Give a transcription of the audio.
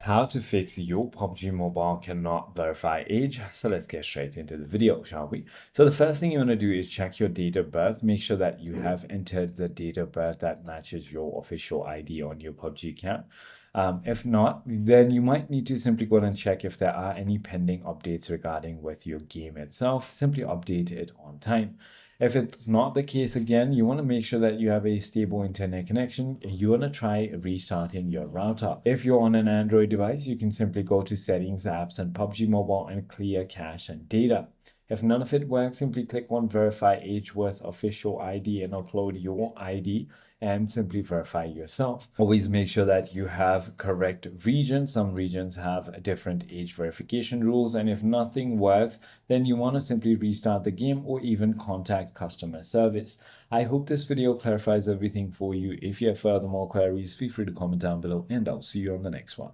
how to fix your PUBG Mobile cannot verify age. So let's get straight into the video, shall we? So the first thing you want to do is check your date of birth. Make sure that you have entered the date of birth that matches your official ID on your PUBG account. If not, then you might need to simply go and check if there are any pending updates regarding with your game itself. Simply update it on time. If it's not the case, again, you want to make sure that you have a stable internet connection. You want to try restarting your router. If you're on an Android device, you can simply go to settings, apps, and PUBG Mobile and clear cache and data. If none of it works, simply click on verify age with official ID and upload your ID and simply verify yourself. Always make sure that you have correct regions. Some regions have different age verification rules, and if nothing works, then you want to simply restart the game or even contact customer service. I hope this video clarifies everything for you. If you have further more queries, feel free to comment down below, and I'll see you on the next one.